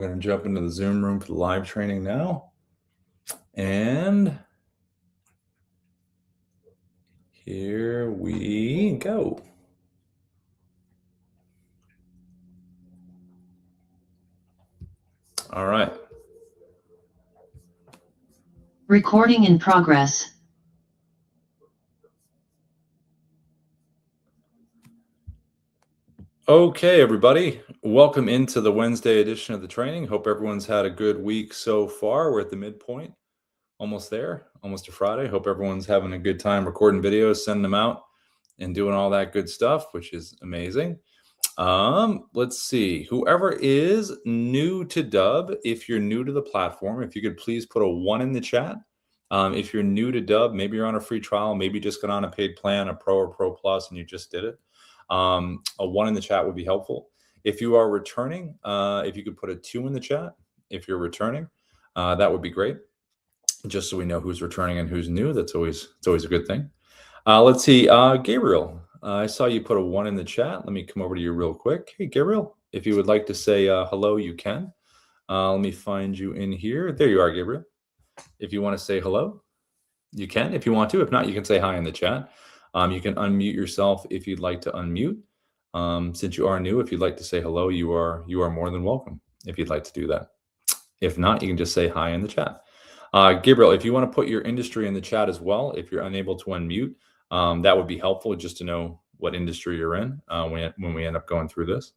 We're going to jump into the Zoom room for the live training now. And here we go. All right. Recording in progress. Okay, everybody. Welcome into the Wednesday edition of the training. Hope everyone's had a good week so far. We're at the midpoint, almost there, almost to Friday. Hope everyone's having a good time recording videos, sending them out, and doing all that good stuff, which is amazing. Let's see. Whoever is new to Dubb, if you're new to the platform, if you could please put a 1 in the chat. If you're new to Dubb, maybe you're on a free trial, maybe just got on a paid plan, a Pro or Pro Plus, and you just did it. A 1 in the chat would be helpful. If you are returning, if you could put a 2 in the chat, if you're returning, that would be great. Just so we know who's returning and who's new. It's always a good thing. Let's see, Gabriel. I saw you put a 1 in the chat. Let me come over to you real quick. Hey, Gabriel, if you would like to say hello, you can. Let me find you in here. There you are, Gabriel. If you want to say hello, you can if you want to. If not, you can say hi in the chat. You can unmute yourself if you'd like to unmute. Since you are new, if you'd like to say hello, you are more than welcome if you'd like to do that. If not, you can just say hi in the chat. Gabriel, if you want to put your industry in the chat as well, if you're unable to unmute, that would be helpful just to know what industry you're in when we end up going through this.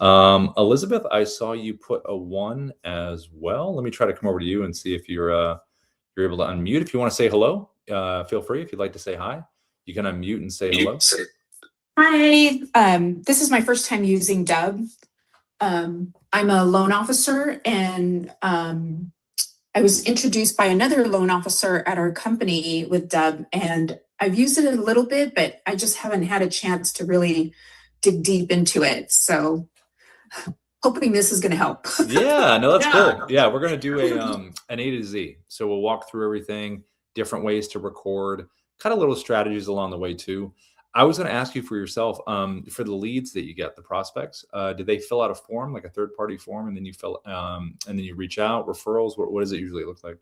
Elizabeth, I saw you put a 1 as well. Let me try to come over to you and see if you're able to unmute. If you want to say hello, feel free. If you'd like to say hi, you can unmute and say hello. Hi, this is my first time using Dubb. I'm a loan officer, and I was introduced by another loan officer at our company with Dubb, and I've used it a little bit, but I just haven't had a chance to really dig deep into it. So hoping this is going to help. Yeah, no, that's cool. Yeah, we're going to do an A to Z. So we'll walk through everything, different ways to record, kind of little strategies along the way too. I was going to ask you for yourself, for the leads that you get, the prospects, do they fill out a form, like a third-party form, and then you and then you reach out, referrals? What does it usually look like?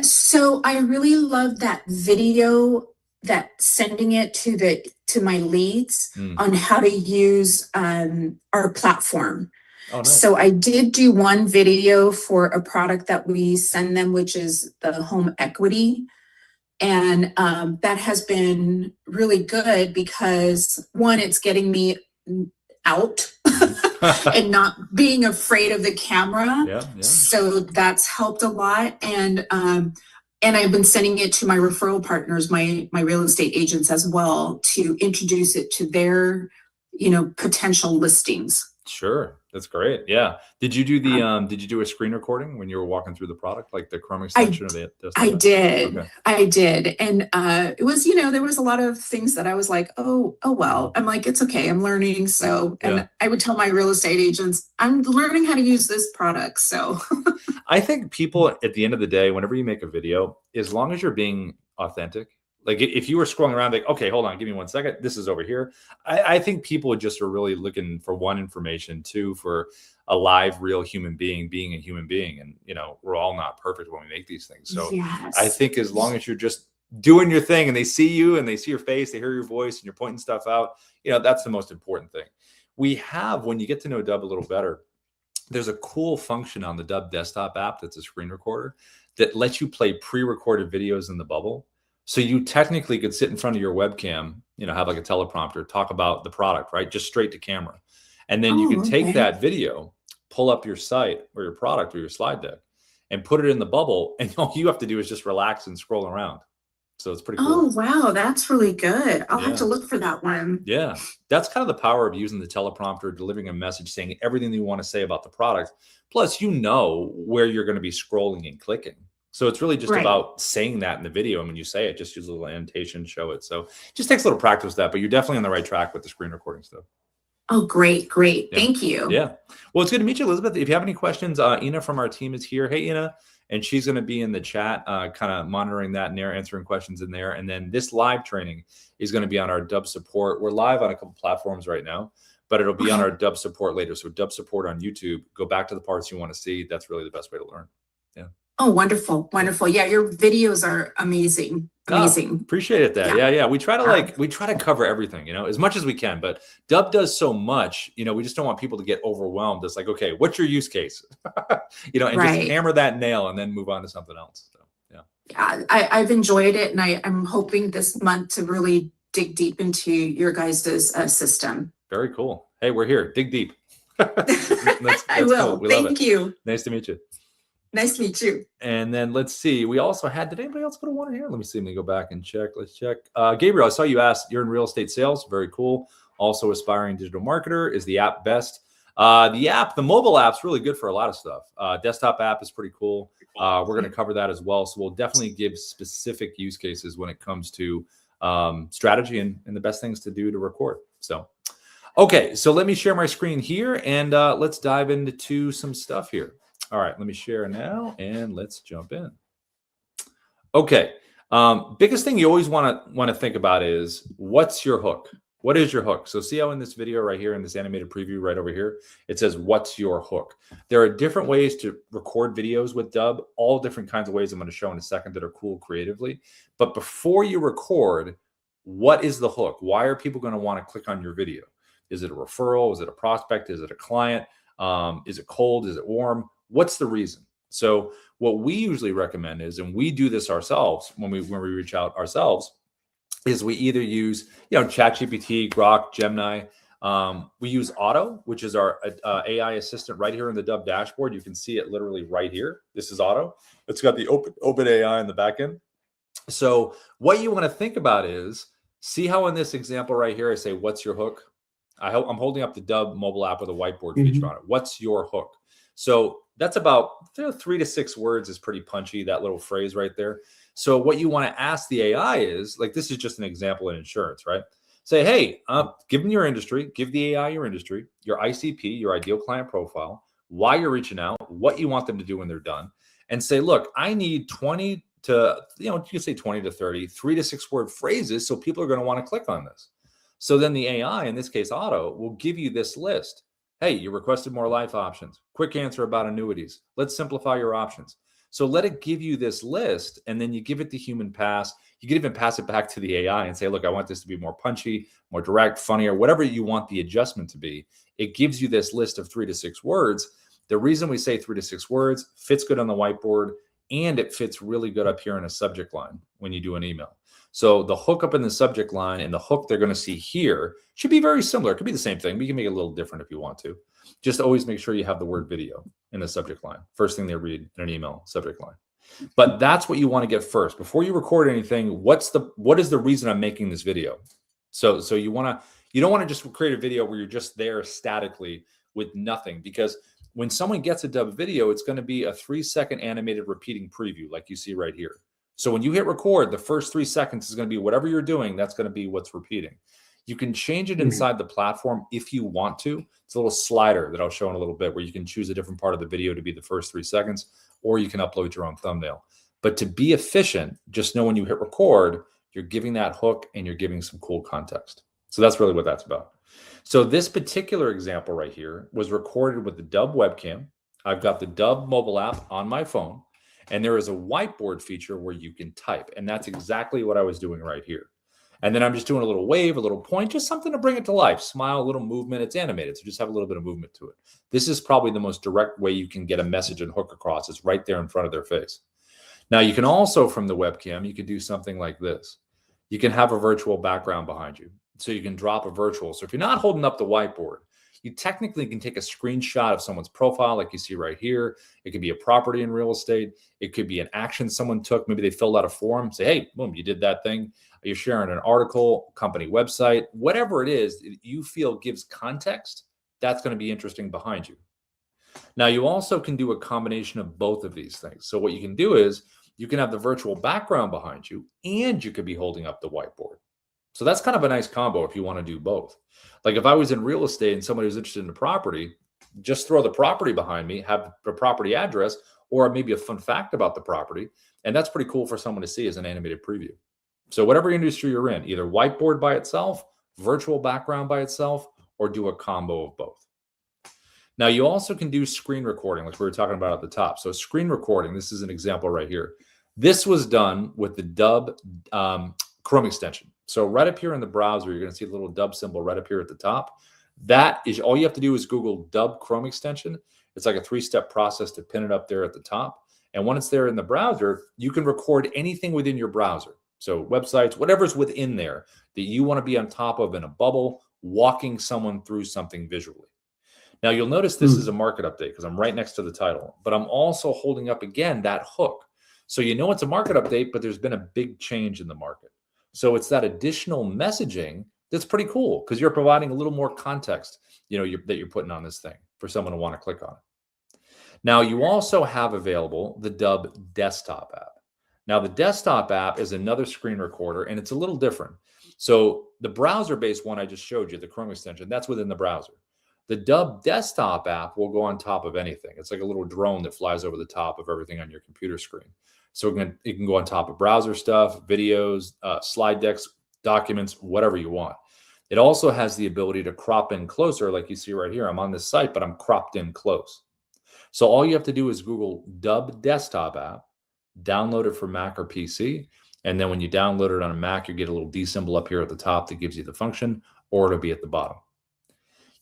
So I really love that video, that sending it to my leads on how to use our platform. Oh, nice. So I did do one video for a product that we send them, which is the home equity. And that has been really good because, one, it's getting me out and not being afraid of the camera. Yeah. So that's helped a lot. And I've been sending it to my referral partners, my real estate agents as well, to introduce it to their, potential listings. Sure. That's great. Yeah. Did you do did you do a screen recording when you were walking through the product, like the Chrome extension or the desktop? I did. Okay. I did. And it was, there was a lot of things that I was like, oh, well, I'm like, it's okay. I'm learning. So, and I would tell my real estate agents, I'm learning how to use this product. So I think people at the end of the day, whenever you make a video, as long as you're being authentic, like if you were scrolling around, like, okay, hold on, give me 1 second. This is over here. I think people just are really looking for, one, information, two, for a live, real human being being a human being. And, we're all not perfect when we make these things. So yes. I think as long as you're just doing your thing and they see you and they see your face, they hear your voice and you're pointing stuff out, that's the most important thing. We have, when you get to know Dubb a little better, there's a cool function on the Dubb desktop app that's a screen recorder that lets you play pre-recorded videos in the bubble. So you technically could sit in front of your webcam, have like a teleprompter, talk about the product, right? Just straight to camera. And then you can take that video, pull up your site or your product or your slide deck and put it in the bubble. And all you have to do is just relax and scroll around. So it's pretty cool. Oh, wow. That's really good. I'll have to look for that one. Yeah. That's kind of the power of using the teleprompter, delivering a message, saying everything you want to say about the product. Plus, where you're going to be scrolling and clicking. So it's really just about saying that in the video. And when you say it, just use a little annotation, show it. So it just takes a little practice with that, but you're definitely on the right track with the screen recording stuff. Oh, great. Great. Yeah. Thank you. Yeah. Well, it's good to meet you, Elizabeth. If you have any questions, Ina from our team is here. Hey, Ina. And she's going to be in the chat, kind of monitoring that in there, answering questions in there. And then this live training is going to be on our Dubb support. We're live on a couple platforms right now, but it'll be on our Dubb support later. So Dubb support on YouTube, go back to the parts you want to see. That's really the best way to learn. Yeah. Oh, wonderful. Wonderful. Yeah. Your videos are amazing. Amazing. Appreciate it. That. Yeah. We try to cover everything, as much as we can, but Dubb does so much, we just don't want people to get overwhelmed. It's like, okay, what's your use case? And just hammer that nail and then move on to something else. So, yeah. I've enjoyed it. And I'm hoping this month to really dig deep into your guys' system. Very cool. Hey, we're here. Dig deep. I will. Cool. Thank you. Nice to meet you. Nice to meet you. And then let's see. We also had, did anybody else put a one in here? Let me see. Let me go back and check. Let's check. Gabriel, I saw you asked, you're in real estate sales. Very cool. Also aspiring digital marketer. Is the app best? The mobile app's really good for a lot of stuff. Desktop app is pretty cool. We're going to cover that as well. So we'll definitely give specific use cases when it comes to strategy and the best things to do to record. So, okay. So let me share my screen here and let's dive into some stuff here. All right, let me share now and let's jump in. Okay, biggest thing you always want to think about is what's your hook? What is your hook? So see how in this video right here in this animated preview right over here, it says, what's your hook? There are different ways to record videos with Dubb, all different kinds of ways I'm going to show in a second that are cool creatively. But before you record, what is the hook? Why are people going to want to click on your video? Is it a referral? Is it a prospect? Is it a client? Is it cold? Is it warm? What's the reason? So what we usually recommend is, and we do this ourselves when we reach out ourselves, is we either use, ChatGPT, Grok, Gemini. We use Otto, which is our AI assistant right here in the Dubb dashboard. You can see it literally right here. This is Otto. It's got the open AI in the back end. So what you want to think about is, see how in this example right here, I say, what's your hook? I'm holding up the Dubb mobile app with a whiteboard feature on it. What's your hook? So that's about 3 to 6 words is pretty punchy, that little phrase right there. So what you want to ask the AI is, like, this is just an example in insurance, right? Say, hey, give them your industry, give the AI your industry, your ICP, your ideal client profile, why you're reaching out, what you want them to do when they're done, and say, look, I need 20 to, you can say 20 to 30, 3 to 6 word phrases. So people are going to want to click on this. So then the AI, in this case, Otto, will give you this list. Hey, you requested more life options. Quick answer about annuities. Let's simplify your options. So let it give you this list, and then you give it the human pass. You can even pass it back to the AI and say, look, I want this to be more punchy, more direct, funnier, whatever you want the adjustment to be. It gives you this list of 3 to 6 words. The reason we say 3 to 6 words, fits good on the whiteboard, and it fits really good up here in a subject line when you do an email. So the hook up in the subject line and the hook they're going to see here should be very similar. It could be the same thing, but you can make it a little different if you want to. Just always make sure you have the word video in the subject line. First thing they read in an email, subject line. But that's what you want to get first. Before you record anything, what is the reason I'm making this video? So you don't want to just create a video where you're just there statically with nothing, because when someone gets a Dubb video, it's going to be a 3-second animated repeating preview like you see right here. So when you hit record, the first 3 seconds is going to be whatever you're doing. That's going to be what's repeating. You can change it inside the platform if you want to. It's a little slider that I'll show in a little bit where you can choose a different part of the video to be the first 3 seconds, or you can upload your own thumbnail. But to be efficient, just know when you hit record, you're giving that hook and you're giving some cool context. So that's really what that's about. So this particular example right here was recorded with the Dubb webcam. I've got the Dubb mobile app on my phone, and there is a whiteboard feature where you can type. And that's exactly what I was doing right here. And then I'm just doing a little wave, a little point, just something to bring it to life. Smile, a little movement. It's animated, so just have a little bit of movement to it. This is probably the most direct way you can get a message and hook across. It's right there in front of their face. Now, you can also, from the webcam, you can do something like this. You can have a virtual background behind you. So you can drop a virtual. So if you're not holding up the whiteboard, you technically can take a screenshot of someone's profile like you see right here. It could be a property in real estate. It could be an action someone took. Maybe they filled out a form. Say, hey, boom, you did that thing. You're sharing an article, company website, whatever it is you feel gives context, that's going to be interesting behind you. Now, you also can do a combination of both of these things. So what you can do is you can have the virtual background behind you, and you could be holding up the whiteboard. So that's kind of a nice combo if you want to do both. Like if I was in real estate and somebody was interested in the property, just throw the property behind me, have the property address, or maybe a fun fact about the property. And that's pretty cool for someone to see as an animated preview. So whatever industry you're in, either whiteboard by itself, virtual background by itself, or do a combo of both. Now, you also can do screen recording, like we were talking about at the top. So screen recording, this is an example right here. This was done with the Dubb Chrome extension. So right up here in the browser, you're going to see the little Dubb symbol right up here at the top. That is all you have to do is Google Dubb Chrome extension. It's like a 3-step process to pin it up there at the top. And when it's there in the browser, you can record anything within your browser. So websites, whatever's within there that you want to be on top of in a bubble, walking someone through something visually. Now, you'll notice this is a market update because I'm right next to the title, but I'm also holding up again that hook. So you know it's a market update, but there's been a big change in the market. So it's that additional messaging that's pretty cool because you're providing a little more context, that you're putting on this thing for someone to want to click on it. Now, you also have available the Dubb desktop app. Now, the desktop app is another screen recorder, and it's a little different. So the browser-based one I just showed you, the Chrome extension, that's within the browser. The Dubb desktop app will go on top of anything. It's like a little drone that flies over the top of everything on your computer screen. So it can go on top of browser stuff, videos, slide decks, documents, whatever you want. It also has the ability to crop in closer, like you see right here. I'm on this site, but I'm cropped in close. So all you have to do is Google Dubb desktop app, download it for Mac or PC, and then when you download it on a Mac, you get a little D symbol up here at the top that gives you the function, or it'll be at the bottom.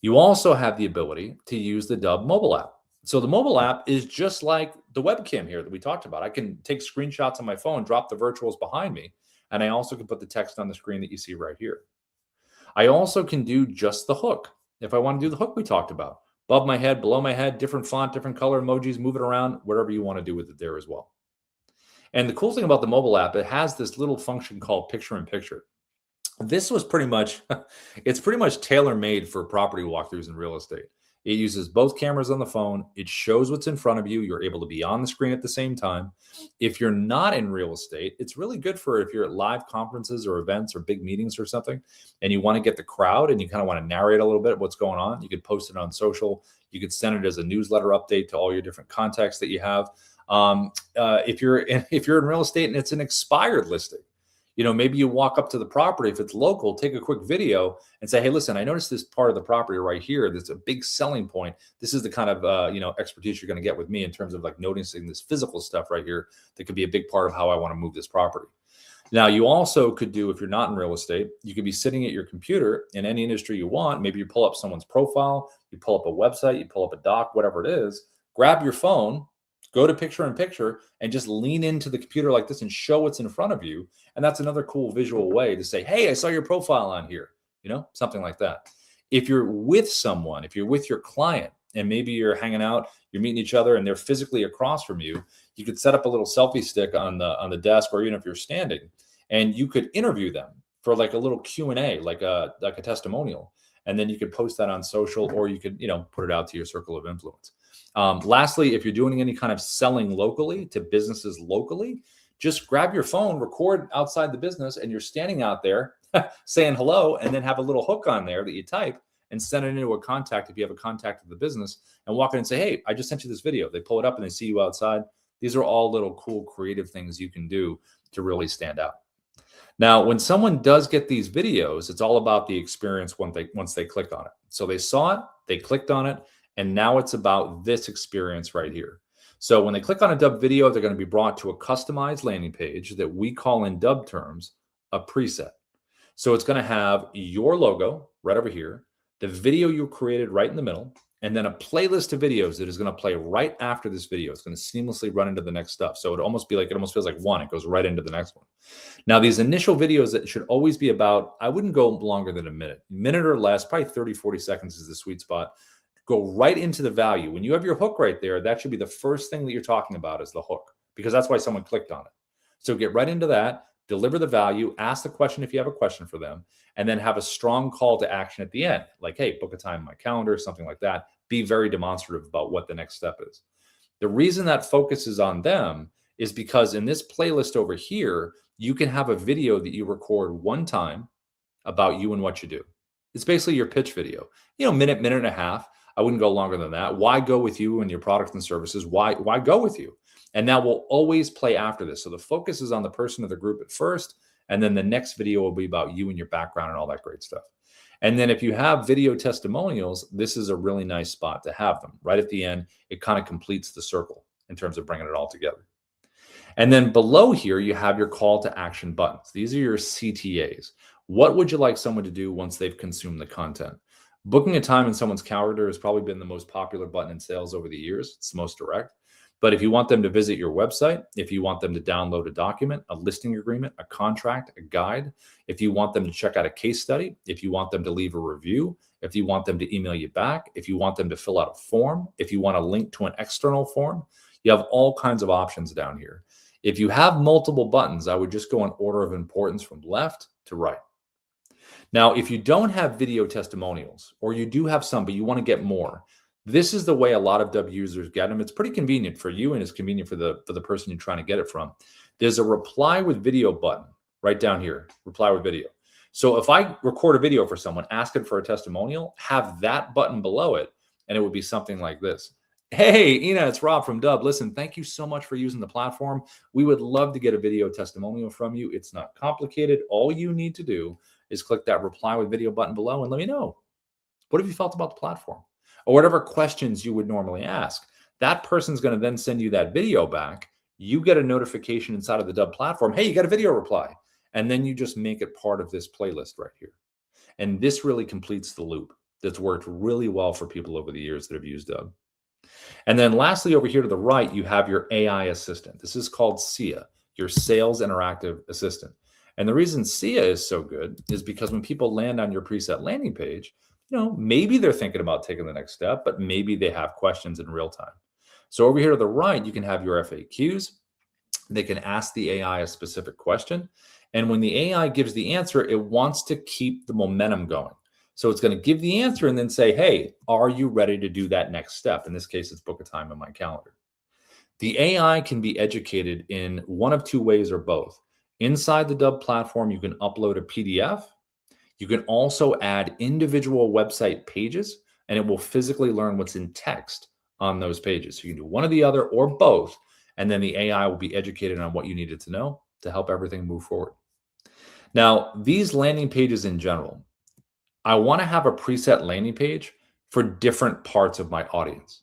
You also have the ability to use the Dubb mobile app. So the mobile app is just like the webcam here that we talked about. I can take screenshots on my phone, drop the virtuals behind me, and I also can put the text on the screen that you see right here. I also can do just the hook. If I want to do the hook we talked about, above my head, below my head, different font, different color emojis, move it around, whatever you want to do with it there as well. And the cool thing about the mobile app, it has this little function called picture-in-picture. This was pretty much tailor-made for property walkthroughs in real estate. It uses both cameras on the phone. It shows what's in front of you. You're able to be on the screen at the same time. If you're not in real estate, it's really good for if you're at live conferences or events or big meetings or something, and you want to get the crowd and you kind of want to narrate a little bit what's going on. You could post it on social. You could send it as a newsletter update to all your different contacts that you have. If you're in real estate and it's an expired listing, maybe you walk up to the property, if it's local, take a quick video and say, hey, listen, I noticed this part of the property right here. That's a big selling point. This is the kind of, expertise you're going to get with me in terms of like noticing this physical stuff right here that could be a big part of how I want to move this property. Now, you also could do, if you're not in real estate, you could be sitting at your computer in any industry you want. Maybe you pull up someone's profile, you pull up a website, you pull up a doc, whatever it is, grab your phone, go to picture-in-picture and just lean into the computer like this and show what's in front of you. And that's another cool visual way to say, hey, I saw your profile on here, something like that. If you're with someone, if you're with your client and maybe you're hanging out, you're meeting each other and they're physically across from you, you could set up a little selfie stick on the desk, or even if you're standing, and you could interview them for like a little Q&A, like a testimonial. And then you could post that on social, or you could, put it out to your circle of influence. Lastly, if you're doing any kind of selling locally to businesses locally, just grab your phone, record outside the business, and you're standing out there saying hello, and then have a little hook on there that you type and send it into a contact if you have a contact of the business, and walk in and say, hey, I just sent you this video. They pull it up and they see you outside. These are all little cool creative things you can do to really stand out. Now, when someone does get these videos, it's all about the experience once they click on it. So they saw it, they clicked on it, and now it's about this experience right here. So when they click on a Dubb video, they're going to be brought to a customized landing page that we call in Dubb terms a preset. So it's going to have your logo right over here, the video you created right in the middle, and then a playlist of videos that is going to play right after this video. It's going to seamlessly run into the next stuff. So it almost feels like one. It goes right into the next one. Now, these initial videos that should always be about, I wouldn't go longer than a minute or less, probably 30, 40 seconds is the sweet spot. Go right into the value. When you have your hook right there, that should be the first thing that you're talking about is the hook, because that's why someone clicked on it. So get right into that, deliver the value, ask the question if you have a question for them, and then have a strong call to action at the end. Like, hey, book a time in my calendar, something like that. Be very demonstrative about what the next step is. The reason that focuses on them is because in this playlist over here, you can have a video that you record one time about you and what you do. It's basically your pitch video, minute and a half. I wouldn't go longer than that. Why go with you and your products and services? Why go with you? And that will always play after this. So the focus is on the person of the group at first, and then the next video will be about you and your background and all that great stuff. And then if you have video testimonials, this is a really nice spot to have them. Right at the end, it kind of completes the circle in terms of bringing it all together. And then below here, you have your call to action buttons. These are your CTAs. What would you like someone to do once they've consumed the content? Booking a time in someone's calendar has probably been the most popular button in sales over the years. It's the most direct. But if you want them to visit your website, if you want them to download a document, a listing agreement, a contract, a guide, if you want them to check out a case study, if you want them to leave a review, if you want them to email you back, if you want them to fill out a form, if you want a link to an external form, you have all kinds of options down here. If you have multiple buttons, I would just go in order of importance from left to right. Now, if you don't have video testimonials, or you do have some, but you want to get more, this is the way a lot of Dubb users get them. It's pretty convenient for you, and it's convenient for the person you're trying to get it from. There's a reply with video button right down here, reply with video. So if I record a video for someone asking for a testimonial, have that button below it, and it would be something like this. Hey, Ina, it's Rob from Dubb. Listen, thank you so much for using the platform. We would love to get a video testimonial from you. It's not complicated. All you need to do is click that reply with video button below and let me know. What have you felt about the platform? Or whatever questions you would normally ask. That person's going to then send you that video back. You get a notification inside of the Dubb platform. Hey, you got a video reply. And then you just make it part of this playlist right here. And this really completes the loop that's worked really well for people over the years that have used Dubb. And then lastly, over here to the right, you have your AI assistant. This is called SIA, your Sales Interactive Assistant. And the reason SIA is so good is because when people land on your preset landing page, maybe they're thinking about taking the next step, but maybe they have questions in real time. So over here to the right, you can have your FAQs. They can ask the AI a specific question. And when the AI gives the answer, it wants to keep the momentum going. So it's going to give the answer and then say, hey, are you ready to do that next step? In this case, it's book a time in my calendar. The AI can be educated in one of two ways or both. Inside the Dubb platform, you can upload a PDF. You can also add individual website pages, and it will physically learn what's in text on those pages. So you can do one or the other or both, and then the AI will be educated on what you needed to know to help everything move forward. Now, these landing pages in general, I want to have a preset landing page for different parts of my audience.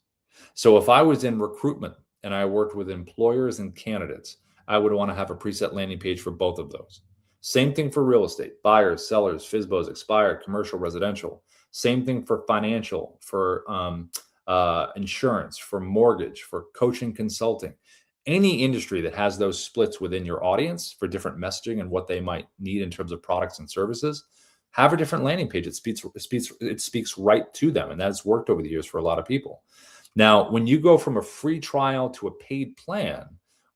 So if I was in recruitment and I worked with employers and candidates, I would want to have a preset landing page for both of those. Same thing for real estate, buyers, sellers, FSBOs, expired, commercial, residential. Same thing for financial, for insurance, for mortgage, for coaching, consulting. Any industry that has those splits within your audience for different messaging and what they might need in terms of products and services, have a different landing page. It speaks right to them. And that's worked over the years for a lot of people. Now, when you go from a free trial to a paid plan,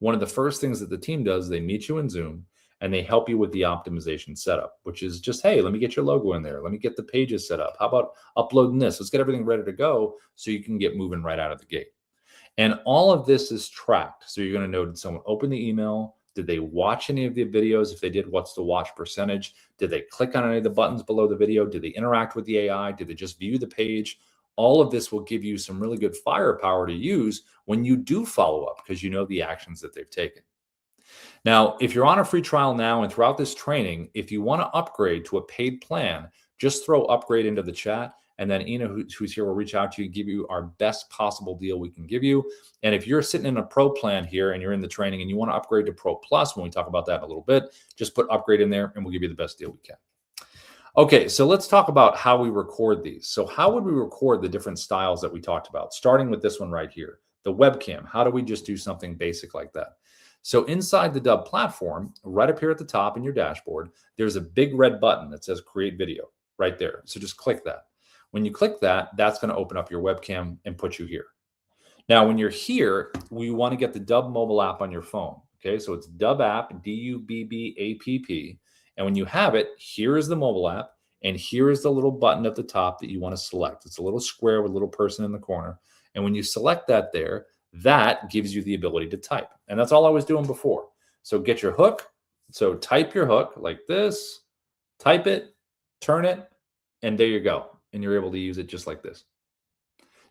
one of the first things that the team does, they meet you in Zoom and they help you with the optimization setup, which is just, hey, let me get your logo in there. Let me get the pages set up. How about uploading this? Let's get everything ready to go so you can get moving right out of the gate. And all of this is tracked. So you're going to know, did someone open the email? Did they watch any of the videos? If they did, what's the watch percentage? Did they click on any of the buttons below the video? Did they interact with the AI? Did they just view the page? All of this will give you some really good firepower to use when you do follow up because you know the actions that they've taken. Now, if you're on a free trial now and throughout this training, if you want to upgrade to a paid plan, just throw upgrade into the chat. And then Ina, who's here, will reach out to you and give you our best possible deal we can give you. And if you're sitting in a pro plan here and you're in the training and you want to upgrade to Pro Plus, when we talk about that in a little bit, just put upgrade in there and we'll give you the best deal we can. Okay, so let's talk about how we record these. So how would we record the different styles that we talked about? Starting with this one right here, the webcam. How do we just do something basic like that? So inside the Dubb platform, right up here at the top in your dashboard, there's a big red button that says create video right there. So just click that. When you click that, that's going to open up your webcam and put you here. Now, when you're here, we want to get the Dubb mobile app on your phone. Okay, so it's Dubb app, D-U-B-B-A-P-P. And when you have it, here is the mobile app, and here is the little button at the top that you want to select. It's a little square with a little person in the corner. And when you select that there, that gives you the ability to type. And that's all I was doing before. So get your hook. So type your hook like this, type it, turn it, and there you go. And you're able to use it just like this.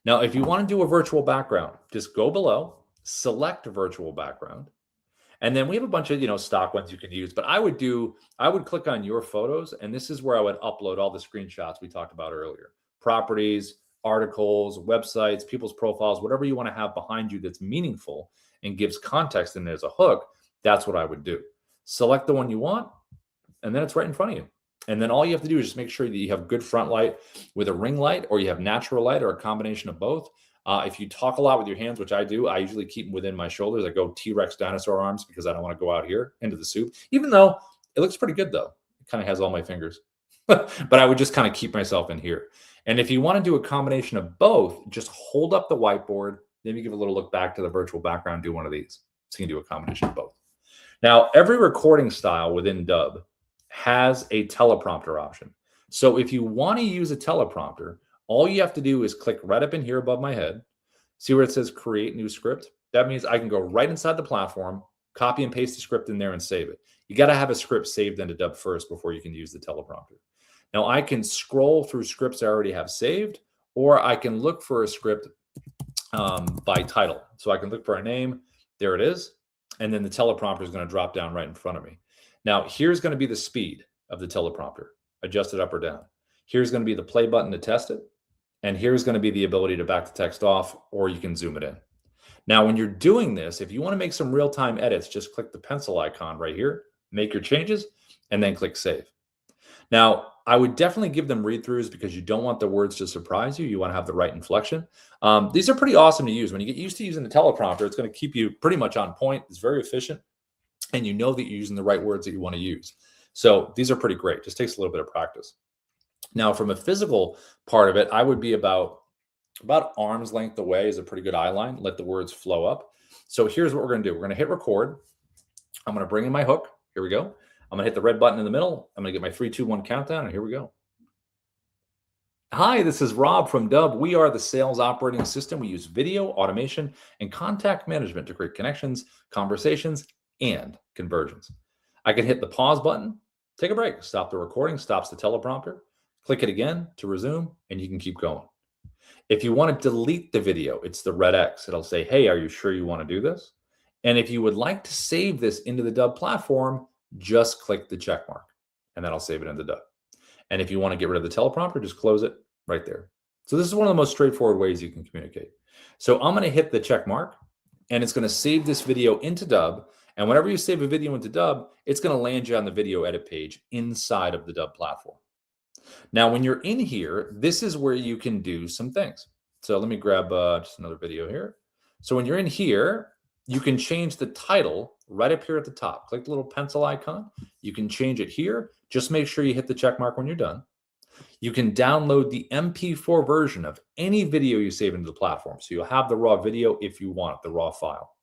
Now, if you want to do a virtual background, just go below, select a virtual background, And then we have a bunch of, stock ones you can use, but I would click on your photos, and this is where I would upload all the screenshots we talked about earlier. Properties, articles, websites, people's profiles, whatever you want to have behind you that's meaningful and gives context and there's a hook, that's what I would do. Select the one you want, and then it's right in front of you. And then all you have to do is just make sure that you have good front light with a ring light, or you have natural light, or a combination of both. If you talk a lot with your hands, which I do, I usually keep them within my shoulders. I go T-Rex dinosaur arms because I don't want to go out here into the soup, even though it looks pretty good though. It kind of has all my fingers, but I would just kind of keep myself in here. And if you want to do a combination of both, just hold up the whiteboard, maybe give a little look back to the virtual background, do one of these. So you can do a combination of both. Now, every recording style within Dubb has a teleprompter option. So if you want to use a teleprompter, all you have to do is click right up in here above my head. See where it says create new script? That means I can go right inside the platform, copy and paste the script in there and save it. You got to have a script saved into Dubb first before you can use the teleprompter. Now I can scroll through scripts I already have saved, or I can look for a script by title. So I can look for a name. There it is. And then the teleprompter is going to drop down right in front of me. Now, here's going to be the speed of the teleprompter, adjust it up or down. Here's going to be the play button to test it. And here's going to be the ability to back the text off, or you can zoom it in. Now, when you're doing this, if you want to make some real-time edits, just click the pencil icon right here, make your changes, and then click save. Now, I would definitely give them read-throughs because you don't want the words to surprise you. You want to have the right inflection. These are pretty awesome to use. When you get used to using the teleprompter, it's going to keep you pretty much on point. It's very efficient, and you know that you're using the right words that you want to use. So these are pretty great. Just takes a little bit of practice. Now, from a physical part of it, I would be about arm's length away is a pretty good eye line. Let the words flow up. So here's what we're going to do. We're going to hit record. I'm going to bring in my hook. Here we go. I'm going to hit the red button in the middle. I'm going to get my 3, 2, 1 countdown, and here we go. Hi, this is Rob from Dubb. We are the sales operating system. We use video, automation, and contact management to create connections, conversations, and conversions. I can hit the pause button, take a break, stop the recording, stops the teleprompter. Click it again to resume, and you can keep going. If you want to delete the video, it's the red X. It'll say, hey, are you sure you want to do this? And if you would like to save this into the Dubb platform, just click the check mark, and that'll save it into Dubb. And if you want to get rid of the teleprompter, just close it right there. So this is one of the most straightforward ways you can communicate. So I'm going to hit the check mark, and it's going to save this video into Dubb. And whenever you save a video into Dubb, it's going to land you on the video edit page inside of the Dubb platform. Now, when you're in here, this is where you can do some things. So let me grab just another video here. So when you're in here, you can change the title right up here at the top. Click the little pencil icon. You can change it here. Just make sure you hit the check mark when you're done. You can download the MP4 version of any video you save into the platform. So you'll have the raw video if you want, the raw file.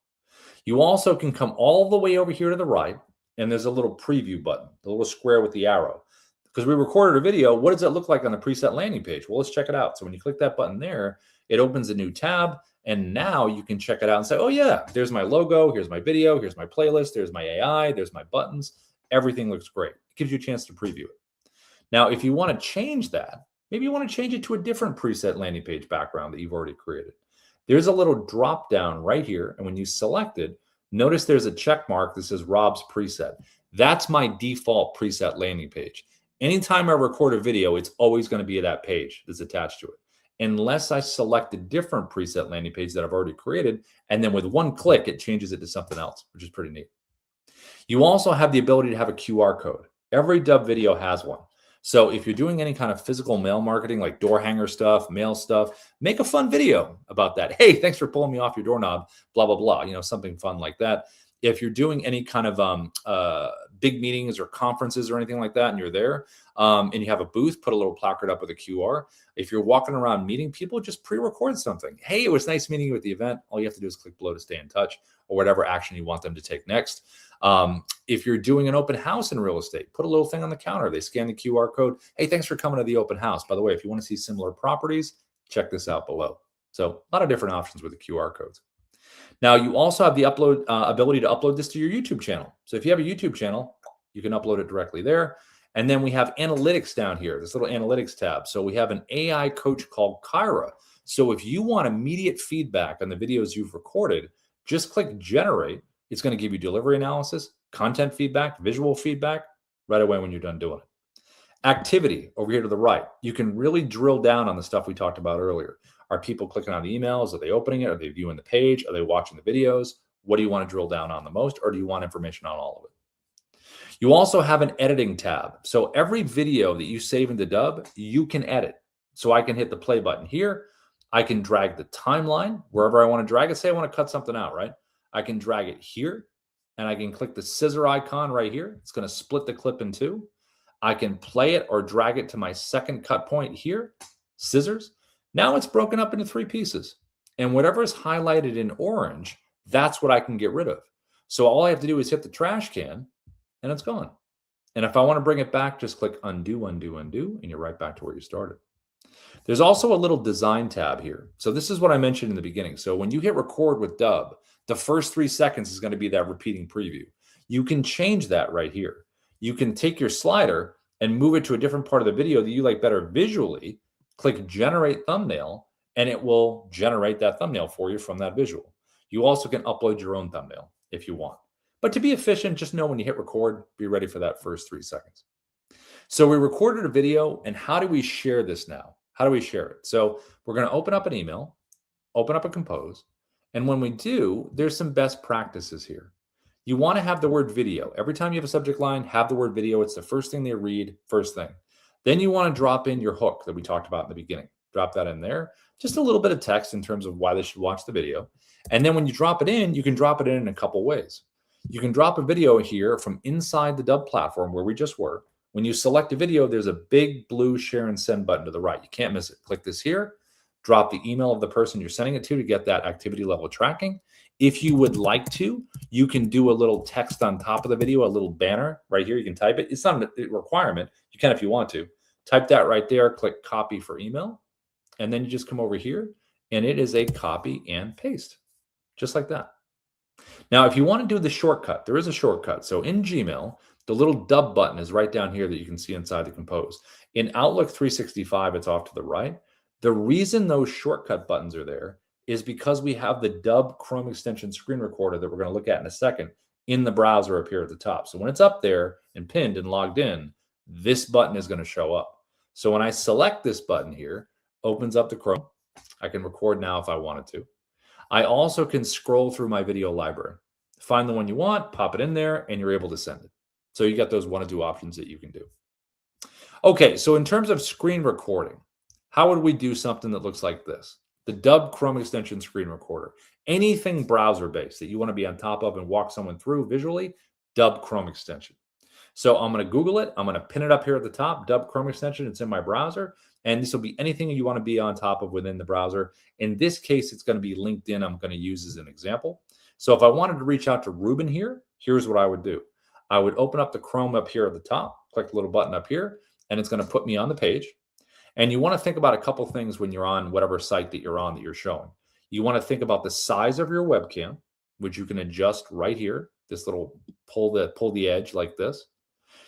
You also can come all the way over here to the right, and there's a little preview button, the little square with the arrow. Because we recorded a video, what does that look like on the preset landing page? Well, let's check it out. So when you click that button there, it opens a new tab, and now you can check it out and say, oh yeah, there's my logo, here's my video, here's my playlist, there's my AI, there's my buttons. Everything looks great. It gives you a chance to preview it. Now, if you want to change that, maybe you want to change it to a different preset landing page background that you've already created. There's a little drop down right here, and when you select it, notice there's a check mark that says Rob's preset. That's my default preset landing page. Anytime I record a video, it's always going to be that page that's attached to it, unless I select a different preset landing page that I've already created, and then with one click, it changes it to something else, which is pretty neat. You also have the ability to have a QR code. Every Dubb video has one. So if you're doing any kind of physical mail marketing, like door hanger stuff, mail stuff, make a fun video about that. Hey, thanks for pulling me off your doorknob, blah, blah, blah, something fun like that. If you're doing any kind of big meetings or conferences or anything like that, and you're there and you have a booth, put a little placard up with a QR. If you're walking around meeting people, just pre-record something. Hey, it was nice meeting you at the event. All you have to do is click below to stay in touch, or whatever action you want them to take next. If you're doing an open house in real estate, put a little thing on the counter. They scan the QR code. Hey, thanks for coming to the open house. By the way, if you want to see similar properties, check this out below. So a lot of different options with the QR codes. Now, you also have the ability to upload this to your YouTube channel. So if you have a YouTube channel, you can upload it directly there. And then we have analytics down here, this little analytics tab. So we have an AI coach called Kyra. So if you want immediate feedback on the videos you've recorded, just click generate, It's going to give you delivery analysis, content feedback, visual feedback right away when you're done doing it. Activity over here to the right. You can really drill down on the stuff we talked about earlier. Are people clicking on the emails? Are they opening it? Are they viewing the page? Are they watching the videos? What do you want to drill down on the most, or do you want information on all of it? You also have an editing tab. So every video that you save into Dubb, you can edit. So I can hit the play button here. I can drag the timeline wherever I want to drag it. Say I want to cut something out, right? I can drag it here, and I can click the scissor icon right here. It's going to split the clip in two. I can play it or drag it to my second cut point here, scissors. Now it's broken up into 3 pieces. And whatever is highlighted in orange, that's what I can get rid of. So all I have to do is hit the trash can, and it's gone. And if I want to bring it back, just click undo, undo, undo, and you're right back to where you started. There's also a little design tab here. So this is what I mentioned in the beginning. So when you hit record with Dubb, the first 3 seconds is going to be that repeating preview. You can change that right here. You can take your slider and move it to a different part of the video that you like better visually, click generate thumbnail, and it will generate that thumbnail for you from that visual. You also can upload your own thumbnail if you want. But to be efficient, just know when you hit record, be ready for that first 3 seconds. So we recorded a video, and how do we share this now? How do we share it? So we're going to open up an email, open up a compose, and when we do, there's some best practices here. You want to have the word video. Every time you have a subject line, have the word video. It's the first thing they read, first thing. Then you want to drop in your hook that we talked about in the beginning. Drop that in there. Just a little bit of text in terms of why they should watch the video. And then when you drop it in, you can drop it in a couple ways. You can drop a video here from inside the Dubb platform where we just were. When you select a video, there's a big blue share and send button to the right. You can't miss it. Click this here. Drop the email of the person you're sending it to get that activity level tracking. If you would like to, you can do a little text on top of the video, a little banner right here. You can type it. It's not a requirement. You can if you want to. Type that right there. Click copy for email. And then you just come over here, and it is a copy and paste, just like that. Now, if you want to do the shortcut, there is a shortcut. So in Gmail, the little Dubb button is right down here that you can see inside the compose. In Outlook 365, it's off to the right. The reason those shortcut buttons are there is because we have the Dubb Chrome extension screen recorder that we're going to look at in a second in the browser up here at the top. So when it's up there and pinned and logged in, this button is going to show up. So when I select this button here, opens up the Chrome. I can record now if I wanted to. I also can scroll through my video library, find the one you want, pop it in there, and you're able to send it. So you got those 1 or 2 options that you can do. Okay, so in terms of screen recording, how would we do something that looks like this? The Dubb Chrome extension screen recorder. Anything browser-based that you want to be on top of and walk someone through visually, Dubb Chrome extension. So I'm going to Google it. I'm going to pin it up here at the top, Dubb Chrome extension. It's in my browser. And this will be anything you want to be on top of within the browser. In this case, it's going to be LinkedIn I'm going to use as an example. So if I wanted to reach out to Ruben here, here's what I would do. I would open up the Chrome up here at the top, click the little button up here, and it's going to put me on the page. And you want to think about a couple things when you're on whatever site that you're on that you're showing. You want to think about the size of your webcam, which you can adjust right here. This little pull the edge like this.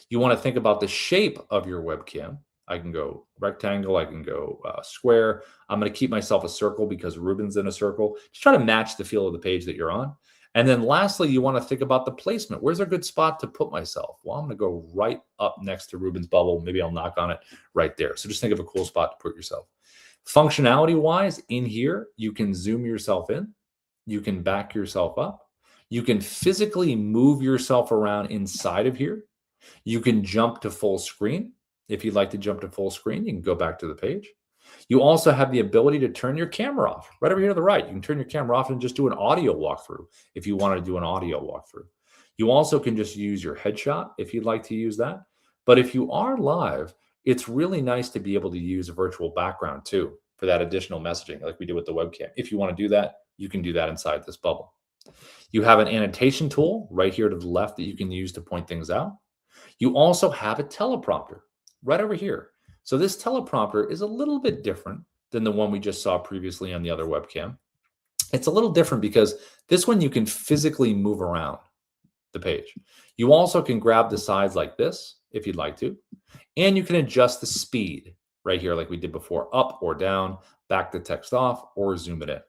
You want to think about the shape of your webcam. I can go rectangle. I can go square. I'm going to keep myself a circle because Ruben's in a circle. Just try to match the feel of the page that you're on. And then lastly, you want to think about the placement. Where's a good spot to put myself? Well, I'm going to go right up next to Ruben's bubble. Maybe I'll knock on it right there. So just think of a cool spot to put yourself. Functionality-wise, in here, you can zoom yourself in. You can back yourself up. You can physically move yourself around inside of here. You can jump to full screen. If you'd like to jump to full screen, you can go back to the page. You also have the ability to turn your camera off. Right over here to the right, you can turn your camera off and just do an audio walkthrough if you want to do an audio walkthrough. You also can just use your headshot if you'd like to use that. But if you are live, it's really nice to be able to use a virtual background too for that additional messaging like we did with the webcam. If you want to do that, you can do that inside this bubble. You have an annotation tool right here to the left that you can use to point things out. You also have a teleprompter right over here. So this teleprompter is a little bit different than the one we just saw previously on the other webcam. It's a little different because this one you can physically move around the page. You also can grab the sides like this if you'd like to, and you can adjust the speed right here like we did before, up or down, back the text off, or zoom it in.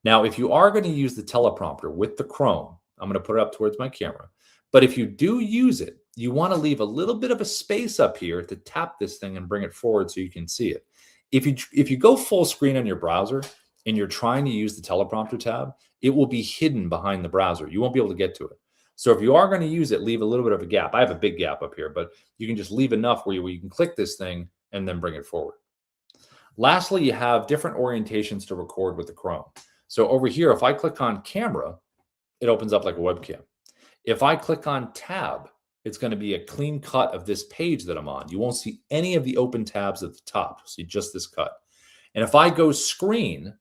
Now, if you are going to use the teleprompter with the Chrome, I'm going to put it up towards my camera. But if you do use it, you want to leave a little bit of a space up here to tap this thing and bring it forward so you can see it. If you go full screen on your browser and you're trying to use the teleprompter tab, it will be hidden behind the browser. You won't be able to get to it. So if you are going to use it, leave a little bit of a gap. I have a big gap up here, but you can just leave enough where you can click this thing and then bring it forward. Lastly, you have different orientations to record with the Chrome. So over here, if I click on camera, it opens up like a webcam. If I click on tab, it's going to be a clean cut of this page that I'm on. You won't see any of the open tabs at the top. You'll see just this cut. And if I go screen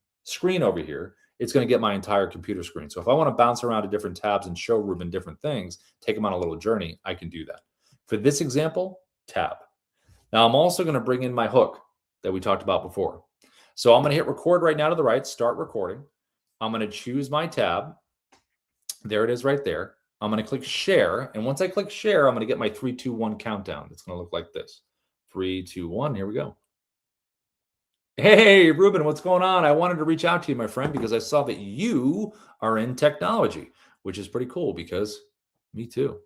over here, it's going to get my entire computer screen. So if I want to bounce around to different tabs and show Ruben different things, take him on a little journey, I can do that. For this example, tab. Now I'm also going to bring in my hook that we talked about before. So I'm going to hit record right now to the right, start recording. I'm going to choose my tab. There it is right there. I'm going to click share. And once I click share, I'm going to get my 3, 2, 1 countdown. It's going to look like this. 3, 2, 1. Here we go. Hey, Ruben, what's going on? I wanted to reach out to you, my friend, because I saw that you are in technology, which is pretty cool because me too.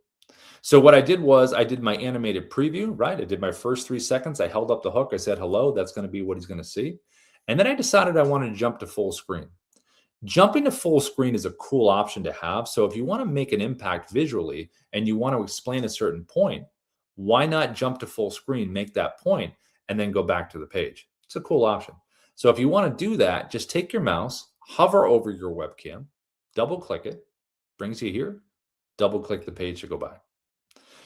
So what I did was I did my animated preview, right? I did my first 3 seconds. I held up the hook. I said, hello. That's going to be what he's going to see. And then I decided I wanted to jump to full screen. Jumping to full screen is a cool option to have. So if you want to make an impact visually and you want to explain a certain point, why not jump to full screen, make that point, and then go back to the page? It's a cool option. So if you want to do that, just take your mouse, hover over your webcam, double click it, brings you here, double click the page to go back.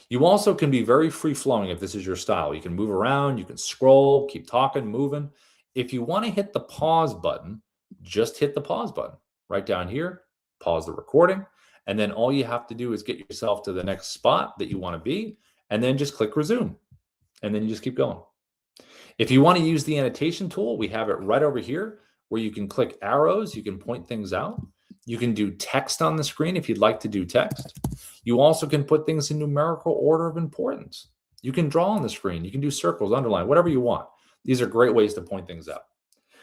You also can be very free flowing if this is your style. You can move around, you can scroll, keep talking, moving. If you want to hit the pause button, just hit the pause button right down here, pause the recording, and then all you have to do is get yourself to the next spot that you want to be, and then just click resume, and then you just keep going. If you want to use the annotation tool, we have it right over here where you can click arrows, you can point things out. You can do text on the screen if you'd like to do text. You also can put things in numerical order of importance. You can draw on the screen, you can do circles, underline, whatever you want. These are great ways to point things out.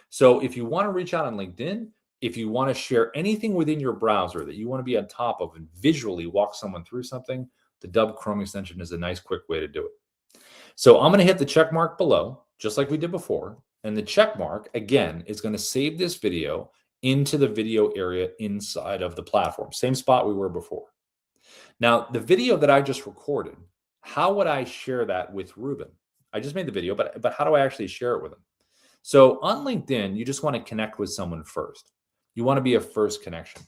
So if you want to reach out on LinkedIn, if you want to share anything within your browser that you want to be on top of and visually walk someone through something, the Dubb Chrome extension is a nice, quick way to do it. So I'm going to hit the check mark below, just like we did before. And the check mark, again, is going to save this video into the video area inside of the platform. Same spot we were before. Now, the video that I just recorded, how would I share that with Ruben? I just made the video, but how do I actually share it with him? So on LinkedIn, you just want to connect with someone first. You want to be a first connection.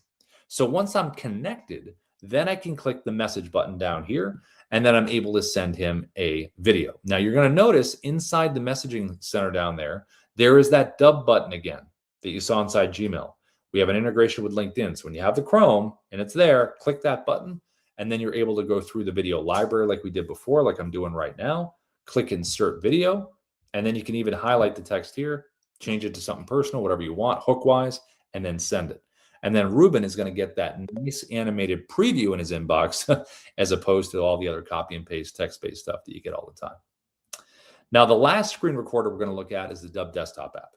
So once I'm connected, then I can click the message button down here, and then I'm able to send him a video. Now you're going to notice inside the messaging center down there, there is that Dubb button again that you saw inside Gmail. We have an integration with LinkedIn. So when you have the Chrome and it's there, click that button, and then you're able to go through the video library like we did before, like I'm doing right now. Click insert video, and then you can even highlight the text here, change it to something personal, whatever you want, hook-wise, and then send it. And then Ruben is going to get that nice animated preview in his inbox as opposed to all the other copy and paste text-based stuff that you get all the time. Now, the last screen recorder we're going to look at is the Dubb desktop app.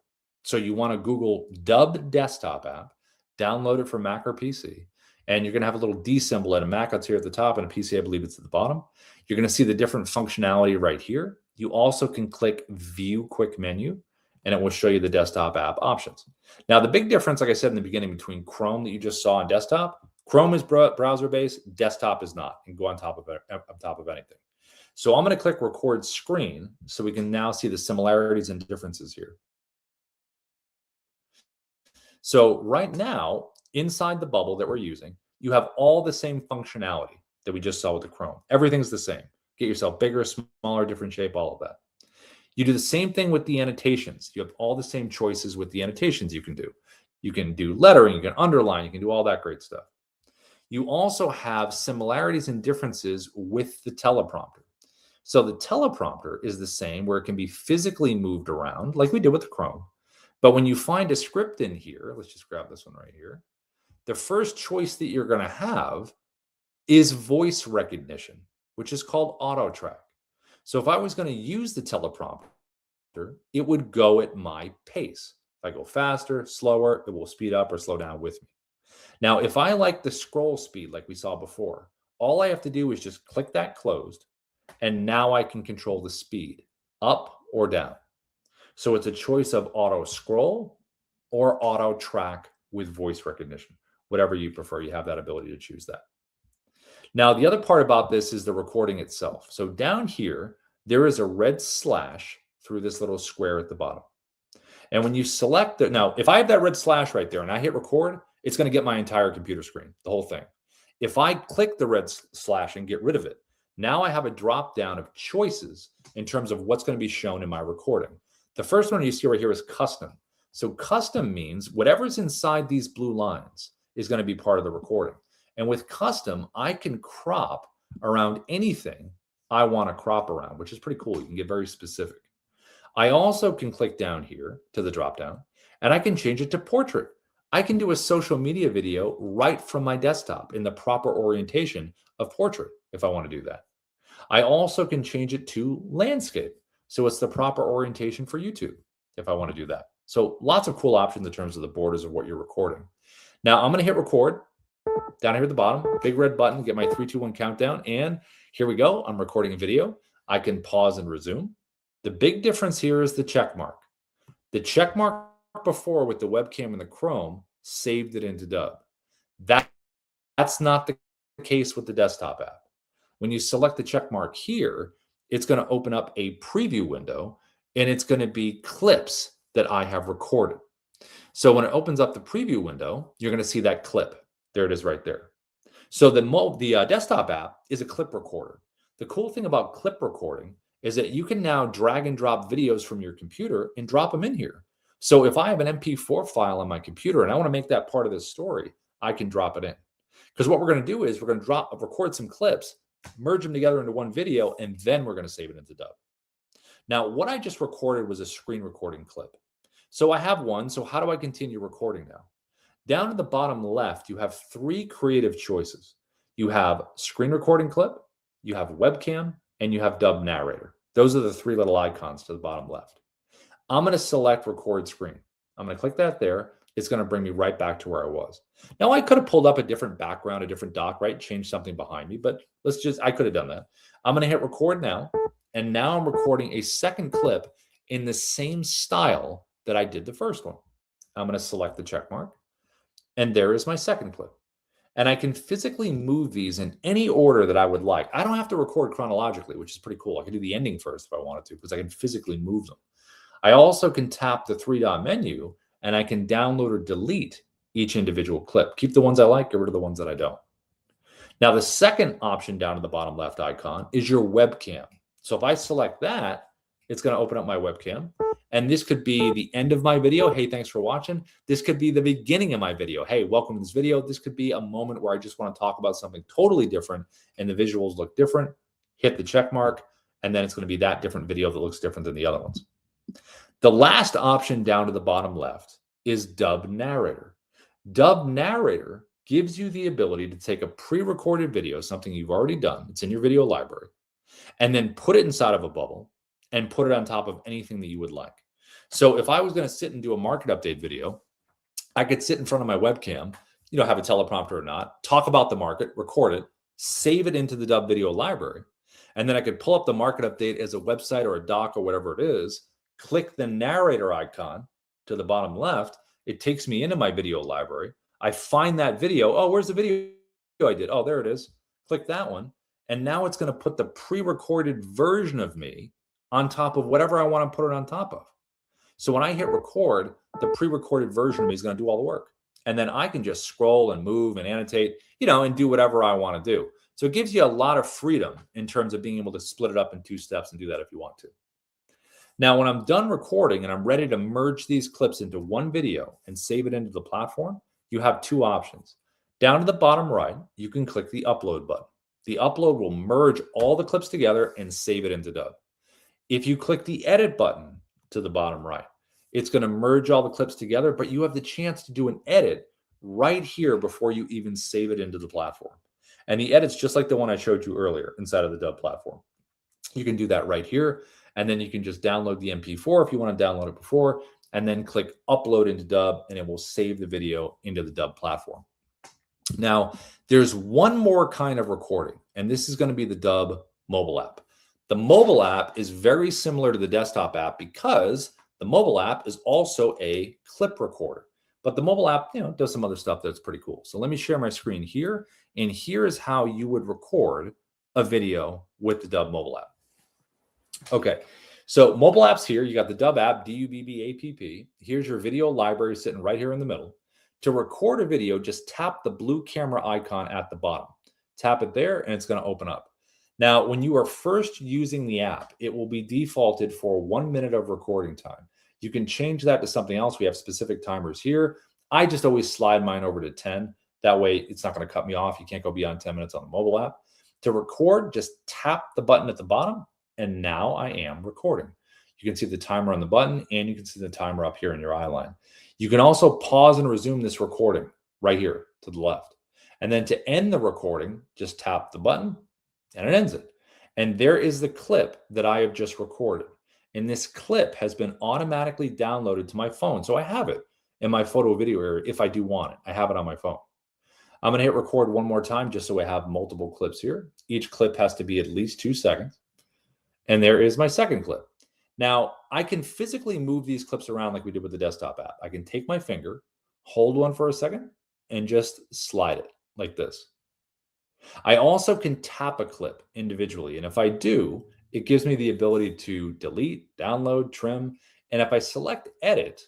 So you want to Google Dubb desktop app, download it for Mac or PC, and you're going to have a little D symbol at a Mac that's here at the top, and a PC, I believe it's at the bottom. You're going to see the different functionality right here. You also can click View Quick Menu, and it will show you the desktop app options. Now, the big difference, like I said in the beginning, between Chrome that you just saw on desktop, Chrome is browser-based, desktop is not, and go on top of anything. So I'm going to click Record Screen so we can now see the similarities and differences here. So right now, inside the bubble that we're using, you have all the same functionality that we just saw with the Chrome. Everything's the same. Get yourself bigger, smaller, different shape, all of that. You do the same thing with the annotations. You have all the same choices with the annotations you can do. You can do lettering, you can underline, you can do all that great stuff. You also have similarities and differences with the teleprompter. So the teleprompter is the same, where it can be physically moved around like we did with the Chrome. But when you find a script in here, let's just grab this one right here. The first choice that you're going to have is voice recognition, which is called auto track. So if I was going to use the teleprompter, it would go at my pace. If I go faster, slower, it will speed up or slow down with me. Now, if I like the scroll speed like we saw before, all I have to do is just click that closed, and now I can control the speed up or down. So it's a choice of auto scroll or auto track with voice recognition, whatever you prefer. You have that ability to choose that. Now, the other part about this is the recording itself. So down here, there is a red slash through this little square at the bottom. And when you select it, now, if I have that red slash right there and I hit record, it's going to get my entire computer screen, the whole thing. If I click the red slash and get rid of it, now I have a drop down of choices in terms of what's going to be shown in my recording. The first one you see right here is custom. So custom means whatever's inside these blue lines is going to be part of the recording. And with custom, I can crop around anything I want to crop around, which is pretty cool. You can get very specific. I also can click down here to the drop down, and I can change it to portrait. I can do a social media video right from my desktop in the proper orientation of portrait if I want to do that. I also can change it to landscape. So it's the proper orientation for YouTube if I want to do that. So lots of cool options in terms of the borders of what you're recording. Now I'm going to hit record down here at the bottom, big red button, get my 3, 2, 1 countdown. And here we go. I'm recording a video. I can pause and resume. The big difference here is the check mark. The check mark before with the webcam and the Chrome saved it into Dubb. That's not the case with the desktop app. When you select the check mark here, it's going to open up a preview window, and it's going to be clips that I have recorded. So when it opens up the preview window, you're going to see that clip. There it is right there. So the desktop app is a clip recorder. The cool thing about clip recording is that you can now drag and drop videos from your computer and drop them in here. So if I have an MP4 file on my computer and I want to make that part of this story, I can drop it in. Because what we're going to do is we're going to record some clips, merge them together into one video, and then we're going to save it into Dubb. Now, what I just recorded was a screen recording clip. So I have one. So how do I continue recording now? Down at the bottom left, you have 3 creative choices. You have screen recording clip, you have webcam, and you have Dubb narrator. Those are the 3 little icons to the bottom left. I'm going to select record screen. I'm going to click that there. It's going to bring me right back to where I was. Now, I could have pulled up a different background, a different doc, right? Change something behind me, but I could have done that. I'm going to hit record now. And now I'm recording a second clip in the same style that I did the first one. I'm going to select the check mark. And there is my second clip. And I can physically move these in any order that I would like. I don't have to record chronologically, which is pretty cool. I can do the ending first if I wanted to, because I can physically move them. I also can tap the 3-dot menu, and I can download or delete each individual clip. Keep the ones I like, get rid of the ones that I don't. Now, the second option down to the bottom left icon is your webcam. So if I select that, it's going to open up my webcam. And this could be the end of my video. Hey, thanks for watching. This could be the beginning of my video. Hey, welcome to this video. This could be a moment where I just want to talk about something totally different and the visuals look different. Hit the check mark, and then it's going to be that different video that looks different than the other ones. The last option down to the bottom left is Dubb narrator. Dubb narrator gives you the ability to take a pre-recorded video, something you've already done, it's in your video library, and then put it inside of a bubble and put it on top of anything that you would like. So if I was going to sit and do a market update video, I could sit in front of my webcam, have a teleprompter or not, talk about the market, record it, save it into the Dubb video library, and then I could pull up the market update as a website or a doc or whatever it is, click the narrator icon to the bottom left, it takes me into my video library. I find that video. Oh, where's the video I did? Oh, there it is. Click that one. And now it's going to put the pre-recorded version of me on top of whatever I want to put it on top of. So when I hit record, the pre-recorded version of me is going to do all the work. And then I can just scroll and move and annotate, and do whatever I want to do. So it gives you a lot of freedom in terms of being able to split it up in 2 steps and do that if you want to. Now, when I'm done recording and I'm ready to merge these clips into one video and save it into the platform, you have 2 options. Down to the bottom right, you can click the upload button. The upload will merge all the clips together and save it into Dubb. If you click the edit button to the bottom right, it's going to merge all the clips together, but you have the chance to do an edit right here before you even save it into the platform. And the edit's just like the one I showed you earlier inside of the Dubb platform. You can do that right here, and then you can just download the MP4 if you want to download it before, and then click upload into Dubb, and it will save the video into the Dubb platform. Now, there's one more kind of recording, and this is going to be the Dubb mobile app. The mobile app is very similar to the desktop app because the mobile app is also a clip recorder. But the mobile app, does some other stuff that's pretty cool. So let me share my screen here, and here is how you would record a video with the Dubb mobile app. Okay, so mobile apps here, you got the Dubb app, D-U-B-B-A-P-P. Here's your video library sitting right here in the middle. To record a video, just tap the blue camera icon at the bottom. Tap it there, and it's going to open up. Now, when you are first using the app, it will be defaulted for 1 minute of recording time. You can change that to something else. We have specific timers here. I just always slide mine over to 10. That way, it's not going to cut me off. You can't go beyond 10 minutes on the mobile app. To record, just tap the button at the bottom, and now I am recording. You can see the timer on the button, and you can see the timer up here in your eye line. You can also pause and resume this recording right here to the left. And then to end the recording, just tap the button, and it ends it. And there is the clip that I have just recorded. And this clip has been automatically downloaded to my phone. So I have it in my photo video area if I do want it. I have it on my phone. I'm going to hit record one more time just so I have multiple clips here. Each clip has to be at least 2 seconds. And there is my second clip. Now, I can physically move these clips around like we did with the desktop app. I can take my finger, hold one for a second, and just slide it like this. I also can tap a clip individually. And if I do, it gives me the ability to delete, download, trim. And if I select edit,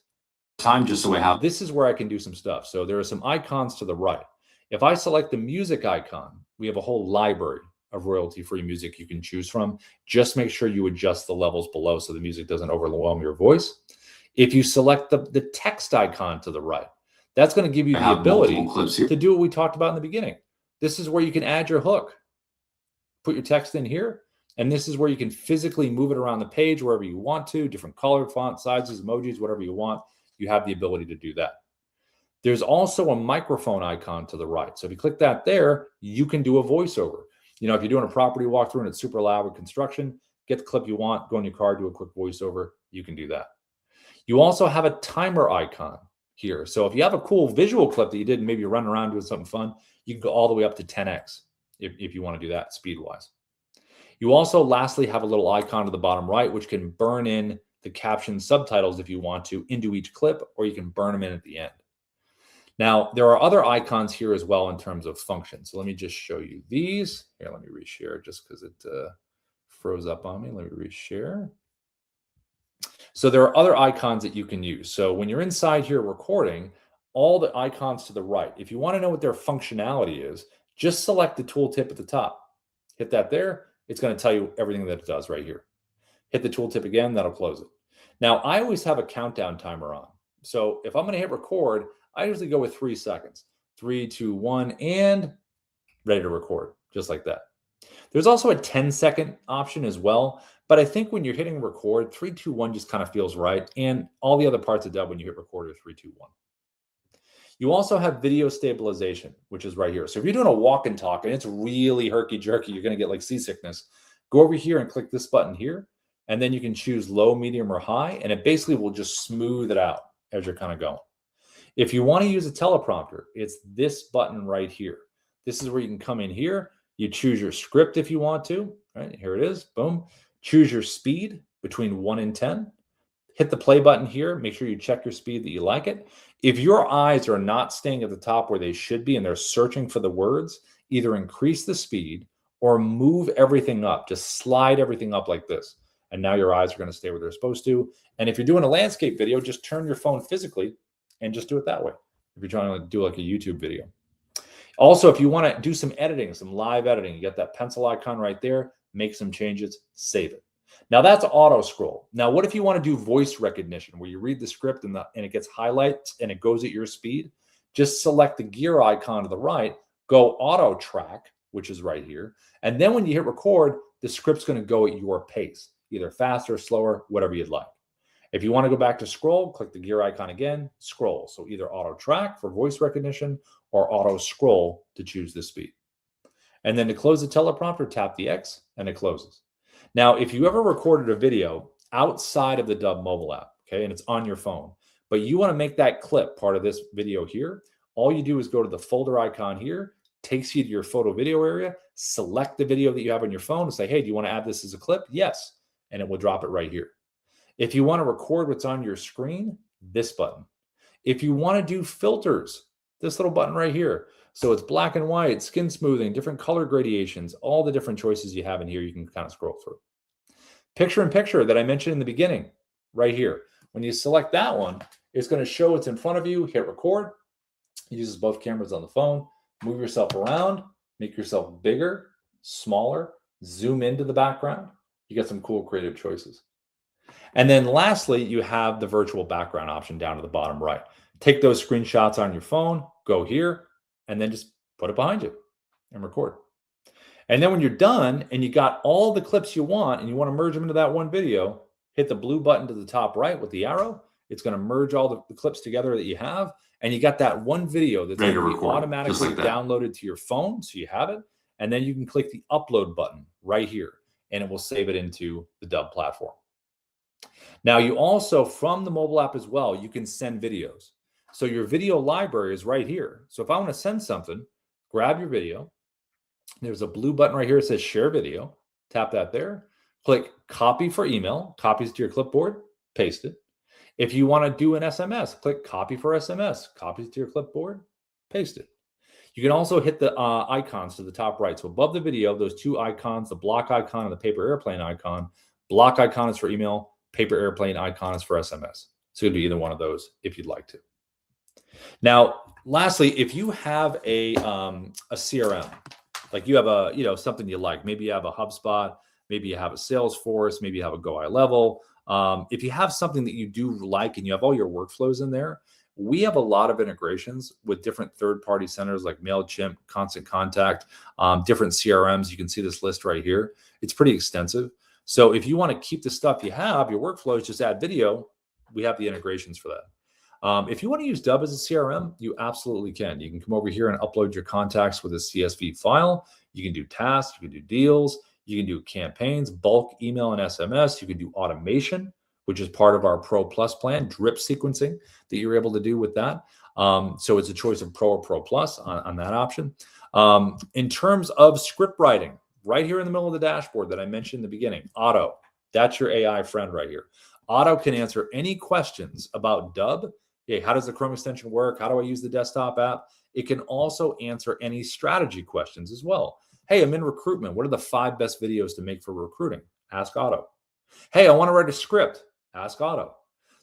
this is where I can do some stuff. So there are some icons to the right. If I select the music icon, we have a whole library of royalty-free music you can choose from. Just make sure you adjust the levels below so the music doesn't overwhelm your voice. If you select the text icon to the right, that's going to give you the ability to do what we talked about in the beginning. This is where you can add your hook. Put your text in here, and this is where you can physically move it around the page wherever you want to, different color, font sizes, emojis, whatever you want. You have the ability to do that. There's also a microphone icon to the right. So if you click that there, you can do a voiceover. If you're doing a property walkthrough and it's super loud with construction, get the clip you want, go in your car, do a quick voiceover. You can do that. You also have a timer icon here. So if you have a cool visual clip that you did and maybe you're running around doing something fun, you can go all the way up to 10x if you want to do that speed-wise. You also lastly have a little icon to the bottom right, which can burn in the caption subtitles if you want to into each clip, or you can burn them in at the end. Now, there are other icons here as well in terms of functions. So let me just show you these. Here, let me reshare just because it froze up on me. Let me reshare. So there are other icons that you can use. So when you're inside here recording, all the icons to the right, if you want to know what their functionality is, just select the tooltip at the top. Hit that there. It's going to tell you everything that it does right here. Hit the tooltip again. That'll close it. Now, I always have a countdown timer on. So if I'm going to hit record, I usually go with 3 seconds. 3, 2, 1, and ready to record, just like that. There's also a 10-second option as well, but I think when you're hitting record, 3, 2, 1 just kind of feels right, and all the other parts of Dubb when you hit record are 3, 2, 1. You also have video stabilization, which is right here. So if you're doing a walk and talk and it's really herky-jerky, you're going to get like seasickness, go over here and click this button here, and then you can choose low, medium, or high, and it basically will just smooth it out as you're kind of going. If you want to use a teleprompter, it's this button right here. This is where you can come in here. You choose your script if you want to. Right, here it is. Boom. Choose your speed between 1 and 10. Hit the play button here. Make sure you check your speed that you like it. If your eyes are not staying at the top where they should be and they're searching for the words, either increase the speed or move everything up. Just slide everything up like this. And now your eyes are going to stay where they're supposed to. And if you're doing a landscape video, just turn your phone physically and just do it that way. If you're trying to do like a YouTube video. Also, if you want to do some editing, some live editing, you got that pencil icon right there, make some changes, save it. Now that's auto scroll. Now, what if you want to do voice recognition where you read the script and it gets highlights and it goes at your speed? Just select the gear icon to the right, go auto track, which is right here. And then when you hit record, the script's going to go at your pace, either faster, slower, whatever you'd like. If you want to go back to scroll, click the gear icon again, scroll. So either auto track for voice recognition or auto scroll to choose the speed. And then to close the teleprompter, tap the X and it closes. Now, if you ever recorded a video outside of the Dubb mobile app, okay, and it's on your phone, but you want to make that clip part of this video here, All you do is go to the folder icon here, takes you to your photo video area, select the video that you have on your phone and say, hey, do you want to add this as a clip? Yes. And it will drop it right here. If you want to record what's on your screen, this button. If you want to do filters, this little button right here. So it's black and white, skin smoothing, different color gradations, all the different choices you have in here, you can kind of scroll through. Picture in picture that I mentioned in the beginning, right here. When you select that one, it's going to show what's in front of you, hit record. It uses both cameras on the phone. Move yourself around, make yourself bigger, smaller, zoom into the background. You get some cool creative choices. And then lastly, you have the virtual background option down to the bottom right. Take those screenshots on your phone, go here, and then just put it behind you and record. And then when you're done and you got all the clips you want and you want to merge them into that one video, hit the blue button to the top right with the arrow. It's going to merge all the clips together that you have. And you got that one video that's going to be automatically downloaded to your phone. So you have it. And then you can click the upload button right here and it will save it into the Dubb platform. Now you also, from the mobile app as well, you can send videos. So your video library is right here. So if I want to send something, grab your video. There's a blue button right here that says share video. Tap that there. Click copy for email, copies to your clipboard, paste it. If you want to do an SMS, click copy for SMS, copies to your clipboard, paste it. You can also hit the icons to the top right. So above the video, those two icons, the block icon and the paper airplane icon. Block icon is for email, paper airplane icon is for SMS. So you can do either one of those if you'd like to. Now, lastly, if you have a CRM, like you have something you like, maybe you have a HubSpot, maybe you have a Salesforce, maybe you have a Go Level. If you have something that you do like and you have all your workflows in there, we have a lot of integrations with different third-party centers like MailChimp, Constant Contact, different CRMs. You can see this list right here. It's pretty extensive. So if you want to keep the stuff you have, your workflows, just add video, we have the integrations for that. If you want to use Dubb as a CRM, you absolutely can. You can come over here and upload your contacts with a CSV file. You can do tasks, you can do deals, you can do campaigns, bulk email and SMS. You can do automation, which is part of our Pro Plus plan, drip sequencing that you're able to do with that. So it's a choice of Pro or Pro Plus on that option. In terms of script writing, right here in the middle of the dashboard that I mentioned in the beginning, Auto, that's your AI friend right here. Auto can answer any questions about Dubb. Hey, how does the Chrome extension work? How do I use the desktop app? It can also answer any strategy questions as well. Hey, I'm in recruitment. What are the 5 best videos to make for recruiting? Ask Auto. Hey, I want to write a script. Ask Auto.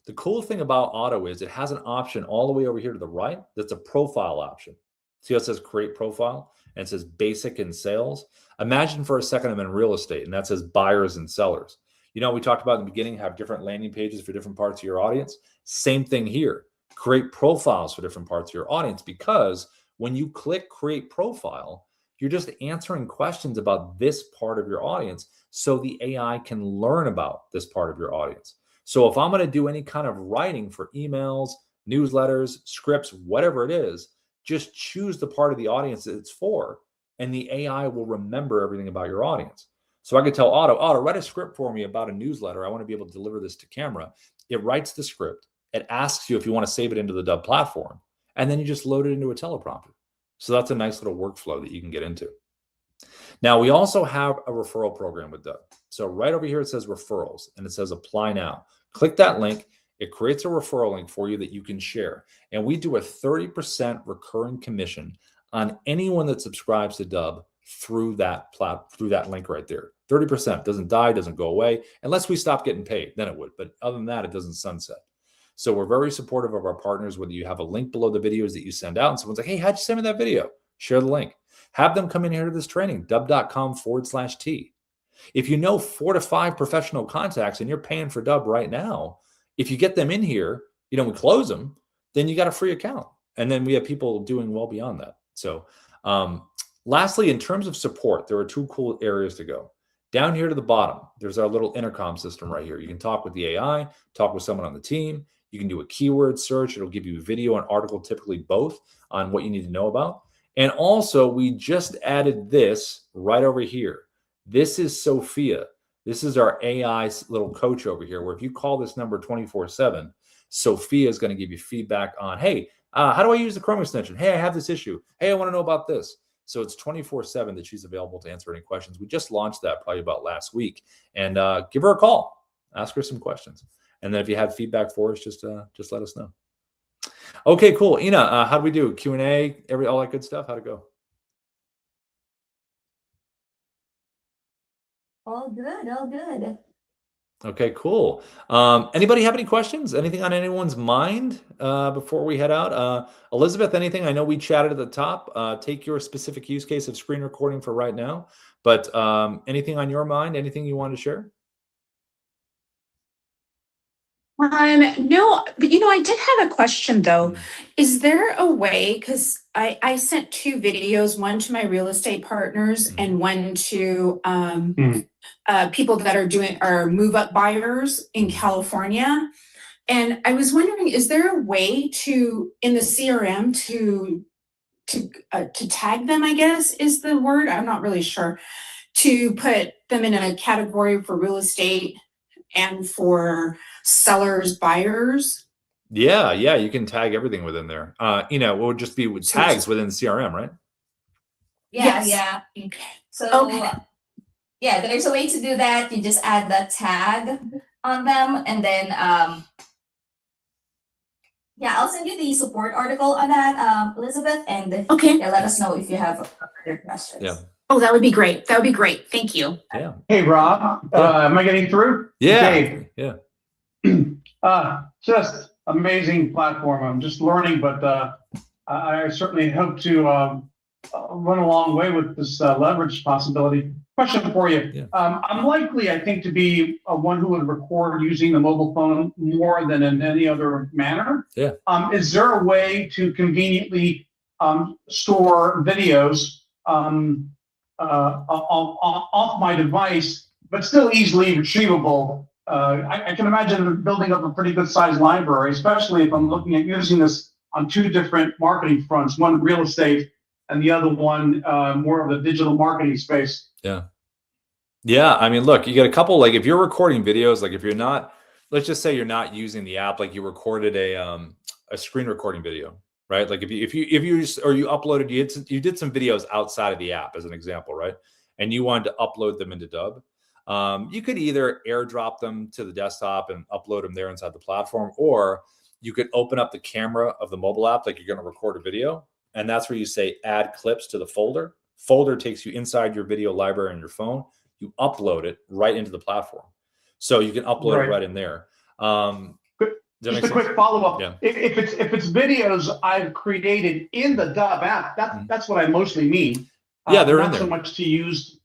The cool thing about Auto is it has an option all the way over here to the right that's a profile option. See how it says create profile and it says basic and sales? Imagine for a second I'm in real estate and that says buyers and sellers. You know, we talked about in the beginning, have different landing pages for different parts of your audience. Same thing here. Create profiles for different parts of your audience, because when you click create profile, you're just answering questions about this part of your audience so the AI can learn about this part of your audience. So if I'm going to do any kind of writing for emails, newsletters, scripts, whatever it is, just choose the part of the audience that it's for, and the AI will remember everything about your audience. So I could tell Auto, write a script for me about a newsletter. I want to be able to deliver this to camera. It writes the script. It asks you if you want to save it into the Dubb platform, and then you just load it into a teleprompter. So that's a nice little workflow that you can get into. Now, we also have a referral program with Dubb. So right over here, it says referrals and it says apply now. Click that link. It creates a referral link for you that you can share. And we do a 30% recurring commission on anyone that subscribes to Dubb through that link right there. 30% doesn't die, doesn't go away, unless we stop getting paid, then it would. But other than that, it doesn't sunset. So we're very supportive of our partners, whether you have a link below the videos that you send out and someone's like, hey, how'd you send me that video? Share the link. Have them come in here to this training, dubb.com/T. If you know 4 to 5 professional contacts and you're paying for Dubb right now, if you get them in here, we close them, then you got a free account. And then we have people doing well beyond that. So lastly, in terms of support, there are 2 cool areas to go. Down here to the bottom, there's our little intercom system right here. You can talk with the AI, talk with someone on the team. You can do a keyword search. It'll give you video and article, typically both, on what you need to know about. And also, we just added this right over here. This is Sophia. This is our AI little coach over here, where if you call this number 24/7, Sophia is going to give you feedback on, hey, how do I use the Chrome extension? Hey, I have this issue. Hey, I want to know about this. So it's 24/7 that she's available to answer any questions. We just launched that probably about last week, and give her a call, ask her some questions, and then if you have feedback for us, just let us know. Okay, cool. Ina, how do we do? Q&A, all that good stuff. How'd it go? All good, all good. Okay, cool. Anybody have any questions? Anything on anyone's mind before we head out? Elizabeth, anything? I know we chatted at the top. Take your specific use case of screen recording for right now, but anything on your mind? Anything you want to share? No, but I did have a question though. Is there a way, because I sent 2 videos, one to my real estate partners and one to people that are move up buyers in California. And I was wondering, is there a way to, in the CRM, to tag them, I guess is the word, I'm not really sure, to put them in a category for real estate and for sellers, buyers? Yeah, you can tag everything within there. It would just be with tags within the CRM, right? Yeah, Yes. yeah. Okay. So Okay. yeah, there's a way to do that. You just add the tag on them, and then yeah, I'll send you the support article on that, Elizabeth, and Okay. yeah, let us know if you have other questions. Yeah. Oh, that would be great. That would be great. Thank you. Yeah. Hey, Rob, am I getting through? Yeah. Dave. Yeah. Just amazing platform. I'm just learning, but I certainly hope to run a long way with this leverage possibility. Question for you. Yeah. I'm likely, I think, to be one who would record using the mobile phone more than in any other manner. Yeah. Is there a way to conveniently store videos off my device, but still easily retrievable? I can imagine building up a pretty good sized library, especially if I'm looking at using this on 2 different marketing fronts, one real estate and the other one more of the digital marketing space. Yeah. I mean, look, you get a couple, like if you're recording videos, like if you're not, let's just say you're not using the app, like you recorded a screen recording video, right? Like if you uploaded, you did some videos outside of the app as an example, right? And you wanted to upload them into Dubb. You could either airdrop them to the desktop and upload them there inside the platform, or you could open up the camera of the mobile app like you're going to record a video. And that's where you say add clips to the folder. Folder takes you inside your video library on your phone. You upload it right into the platform. So you can upload it right in there. Just a quick follow-up. Yeah. If it's videos I've created in the Dubb app, that's what I mostly mean. Yeah, they're in not there. so much to use.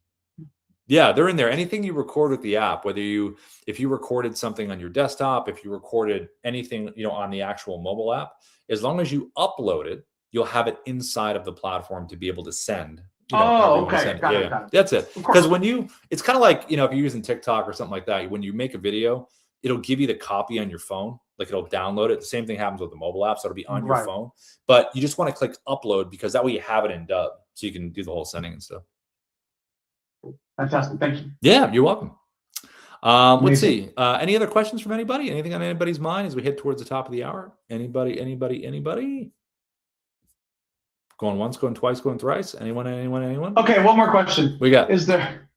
Yeah, they're in there. Anything you record with the app, if you recorded something on your desktop, if you recorded anything, on the actual mobile app, as long as you upload it, you'll have it inside of the platform to be able to send. Okay. Got it. That's it. Because it's kind of like, if you're using TikTok or something like that, when you make a video, it'll give you the copy on your phone, like it'll download it. The same thing happens with the mobile app, so it'll be on your phone. But you just want to click upload because that way you have it in Dubb, so you can do the whole sending and stuff. Fantastic. Thank you. Yeah, you're welcome. Let's see. Any other questions from anybody? Anything on anybody's mind as we head towards the top of the hour? Anybody? Going once, going twice, going thrice? Anyone? Okay, one more question. We got. Is there?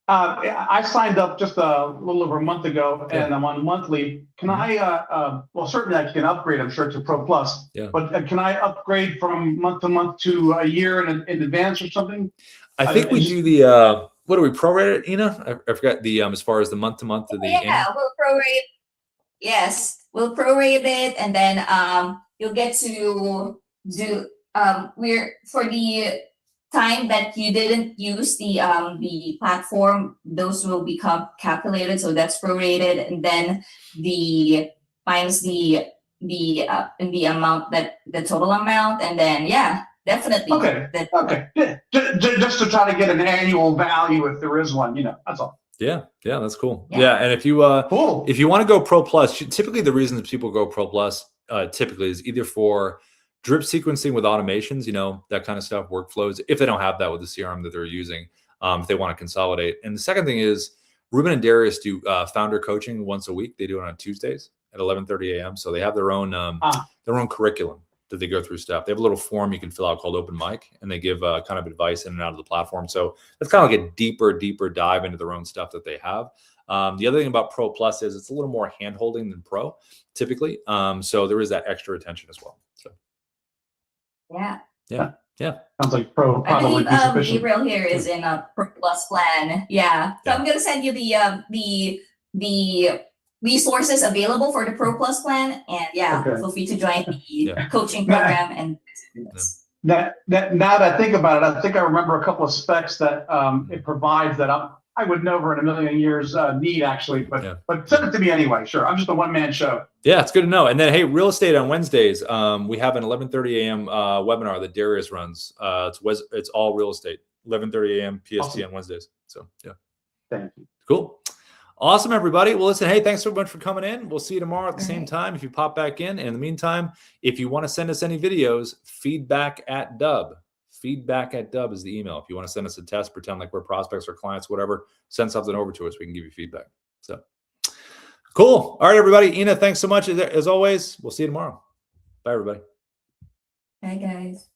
I signed up just a little over a month ago, and I'm on monthly. Can I? Well, certainly I can upgrade, I'm sure, to Pro Plus. Yeah. But can I upgrade from month to month to a year in advance or something? I think we do the. What do we prorate it, Ina? I forgot the as far as the month to month to the. Yeah, we'll prorate. Yes, we'll prorate it, and then you'll get to do we're for the time that you didn't use the platform, those will become calculated, so that's prorated, and then the minus the amount, that the total amount, and then definitely. Okay. Just to try to get an annual value if there is one, that's all. Yeah, that's cool. Yeah, and if you if you want to go Pro Plus, typically the reasons people go Pro Plus typically is either for drip sequencing with automations, that kind of stuff, workflows, if they don't have that with the CRM that they're using, if they want to consolidate. And the second thing is Ruben and Darius do founder coaching once a week. They do it on Tuesdays at 11:30 a.m. So they have their own curriculum that they go through stuff. They have a little form you can fill out called Open Mic, and they give kind of advice in and out of the platform. So it's kind of like a deeper dive into their own stuff that they have. The other thing about Pro Plus is it's a little more hand-holding than Pro typically. So there is that extra attention as well. So Yeah. Sounds like Pro I probably believe be sufficient. Gabriel here is in a Pro Plus plan. Yeah. So I'm gonna send you the resources available for the Pro Plus plan, and feel free to join the coaching program and Now that I think about it, I think I remember a couple of specs that it provides that I would never in a million years need actually, but send it to me anyway. Sure, I'm just a one-man show. Yeah, it's good to know. And then, hey, real estate on Wednesdays. We have an 11:30 a.m. Webinar that Darius runs. It's all real estate. 11:30 a.m. PST on Wednesdays. So yeah, thank you. Cool. Awesome, everybody. Well, listen, hey, thanks so much for coming in. We'll see you tomorrow at the same time if you pop back in. And in the meantime, if you want to send us any videos, feedback@Dubb. Feedback@Dubb is the email. If you want to send us a test, pretend like we're prospects or clients, whatever, send something over to us. We can give you feedback. So cool. All right, everybody. Ina, thanks so much. As always, we'll see you tomorrow. Bye, everybody. Bye, guys.